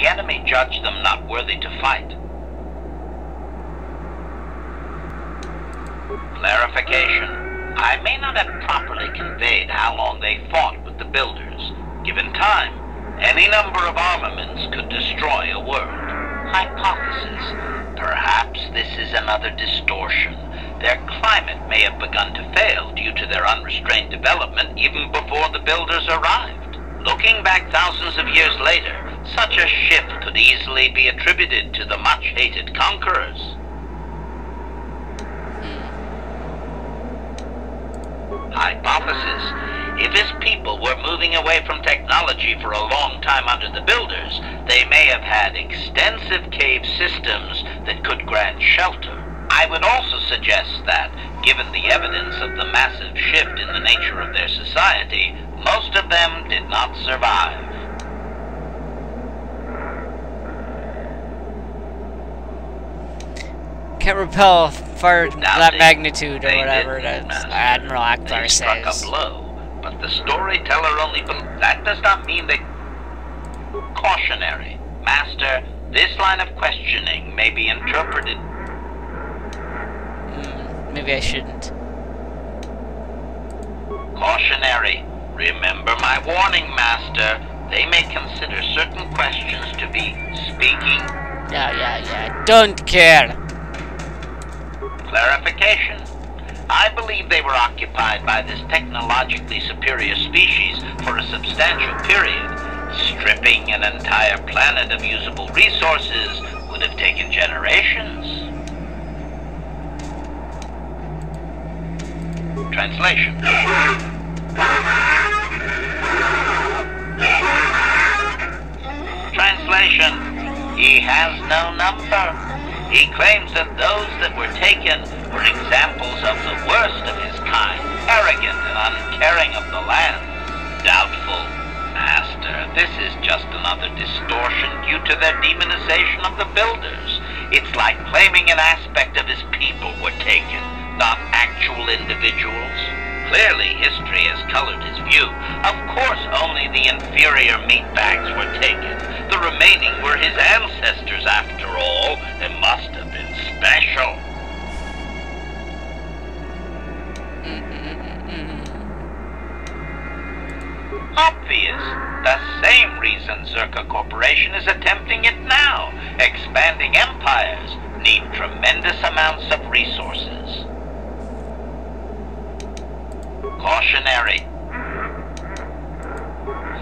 enemy judged them not worthy to fight. Clarification. I may not have properly conveyed how long they fought with the builders. Given time, any number of armaments could destroy a world. Hypothesis. Perhaps this is another distortion. Their climate may have begun to fail due to their unrestrained development even before the builders arrived. Looking back thousands of years later, such a shift could easily be attributed to the much-hated conquerors. Hypothesis. If his people were moving away from technology for a long time under the builders, they may have had extensive cave systems that could grant shelter. I would also suggest that, given the evidence of the massive shift in the nature of their society, most of them did not survive. Can't repel fire that magnitude or They whatever did, Master. Admiral Ackbar They struck says. a blow, but the storyteller only that does not mean they... Cautionary. Master, this line of questioning may be interpreted... Maybe I shouldn't. Cautionary. Remember my warning, Master. They may consider certain questions to be speaking... Yeah. Don't care. Clarification. I believe they were occupied by this technologically superior species for a substantial period. Stripping an entire planet of usable resources would have taken generations. Translation. Translation. He has no number. He claims that those that were taken were examples of the worst of his kind, arrogant and uncaring of the land. Doubtful. Master, this is just another distortion due to their demonization of the builders. It's like claiming an aspect of his people were taken, not actual individuals. Clearly, history has colored his view. Of course, only the inferior meatbags were taken. The remaining were his ancestors, after all. They must have been special. Obvious. The same reason Zerka Corporation is attempting it now. Expanding empires need tremendous amounts of resources. Cautionary.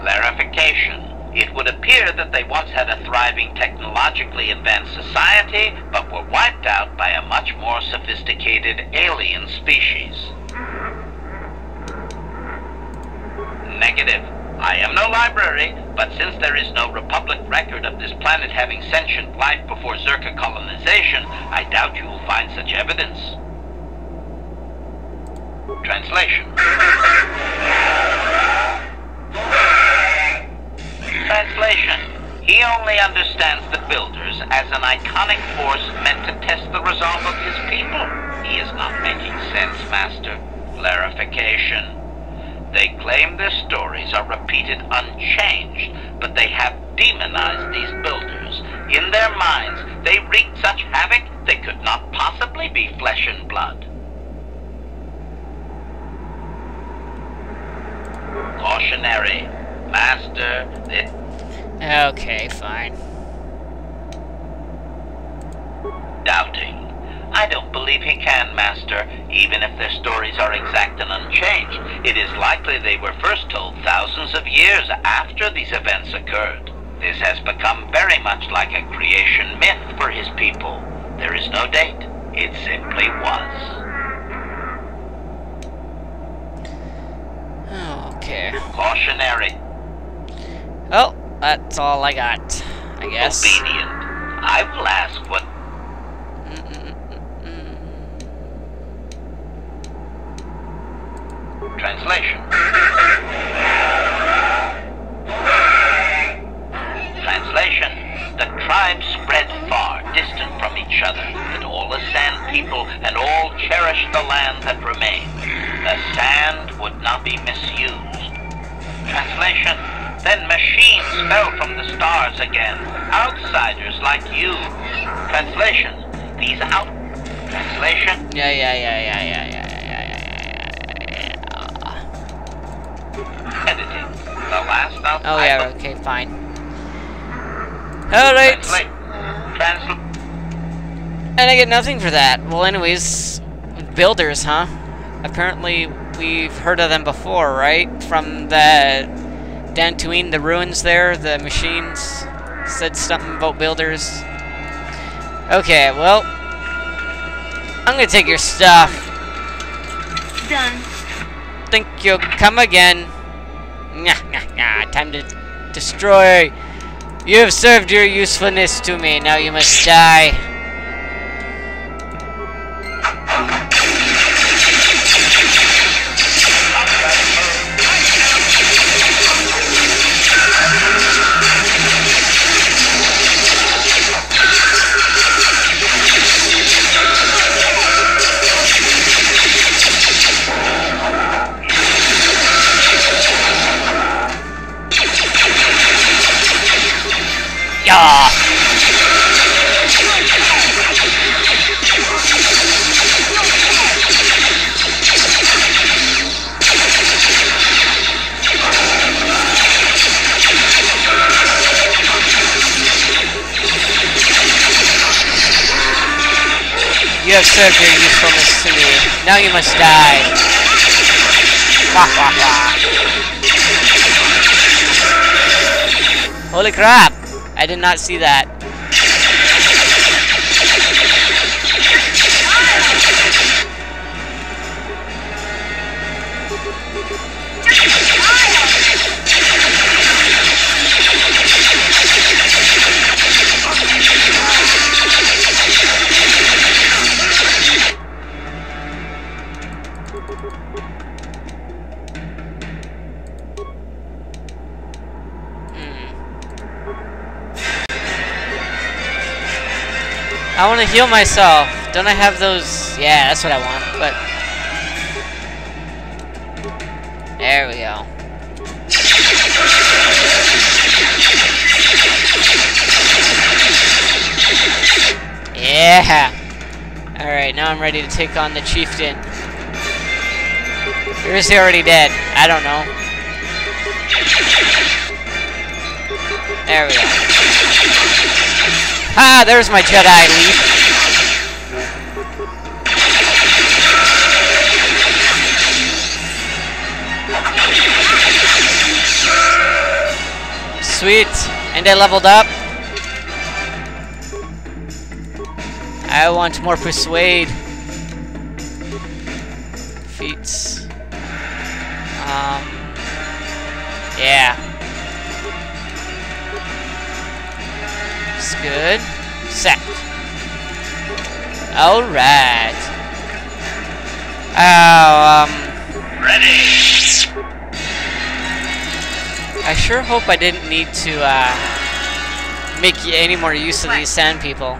Clarification. It would appear that they once had a thriving technologically advanced society, but were wiped out by a much more sophisticated alien species. Negative. I am no library, but since there is no Republic record of this planet having sentient life before Zerka colonization, I doubt you will find such evidence. Translation. Translation. He only understands the builders as an iconic force meant to test the resolve of his people. He is not making sense, Master. Clarification. They claim their stories are repeated unchanged, but they have demonized these builders. In their minds, they wreaked such havoc they could not possibly be flesh and blood. Cautionary. Master, it... Okay, fine. Doubting. I don't believe he can, Master. Even if their stories are exact and unchanged, it is likely they were first told thousands of years after these events occurred. This has become very much like a creation myth for his people. There is no date. It simply was. Okay. Cautionary. Oh, that's all I got, I guess. Obedient. I will ask what... Translation. Translation. The tribes spread far, distant from each other, but all the sand people and all cherished the land that remained. The sand would not be misused. Translation. Then machines fell from the stars again. Outsiders like you. Translation. These out... Translation? Yeah. Editing. The last of... Oh yeah, okay, fine. Alright. Translate. And I get nothing for that. Well, anyways, builders, huh? Apparently, we've heard of them before, right? From the Dantooine, the ruins there, the machines said something about builders. Okay, well, I'm gonna take your stuff. Done. Thank you. Come again. Time to destroy. You have served your usefulness to me. Now you must die. Yeah. You have served your usefulness to me. Now you must die. Holy crap! I did not see that. I want to heal myself. Don't I have those? Yeah, that's what I want. But there we go. Yeah. All right, now I'm ready to take on the chieftain. Or is he already dead? I don't know. There we go. Ah, there's my Jedi leap. Sweet. And I leveled up. I want more persuade. Feats. Yeah. It's good. Set. Alright. Ready. I sure hope I didn't need to make any more use of these sand people.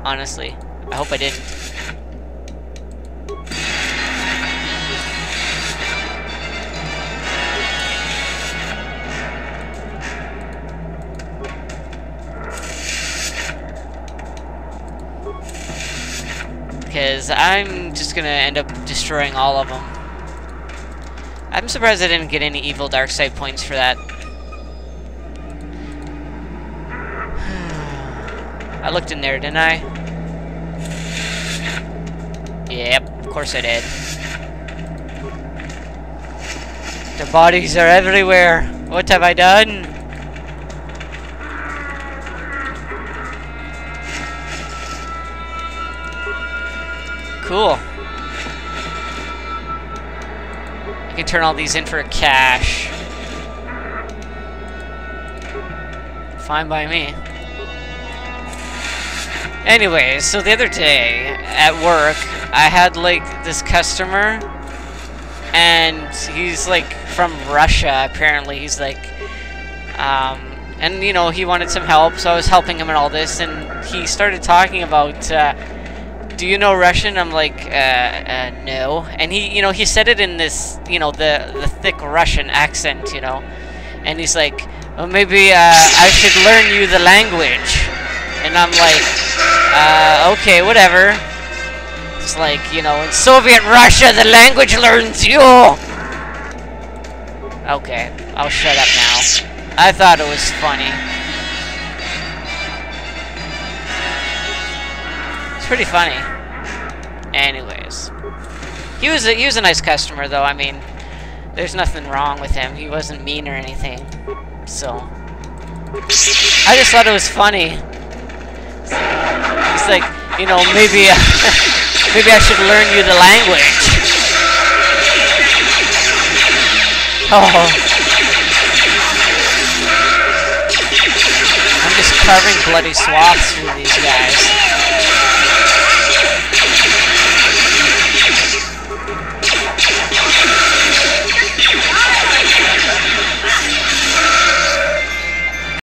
Honestly. I hope I didn't. Because I'm just gonna end up destroying all of them. I'm surprised I didn't get any evil dark side points for that. I looked in there, didn't I? Yep, of course I did. The bodies are everywhere. What have I done? Cool. I can turn all these in for cash. Fine by me. Anyways, so the other day at work, I had like this customer, and he's like from Russia apparently. He's like, and you know, he wanted some help, so I was helping him and all this, and he started talking about, do you know Russian? I'm like, no. And he, you know, he said it in this, you know, the thick Russian accent, you know. And he's like, well, maybe I should learn you the language. And I'm like, okay, whatever. It's like, you know, in Soviet Russia, the language learns you. Okay, I'll shut up now. I thought it was funny. It's pretty funny. Anyways, he was a nice customer, though. I mean, there's nothing wrong with him. He wasn't mean or anything. So I just thought it was funny. It's like, you know, maybe maybe I should learn you the language. Oh, I'm just carving bloody swaths through these guys.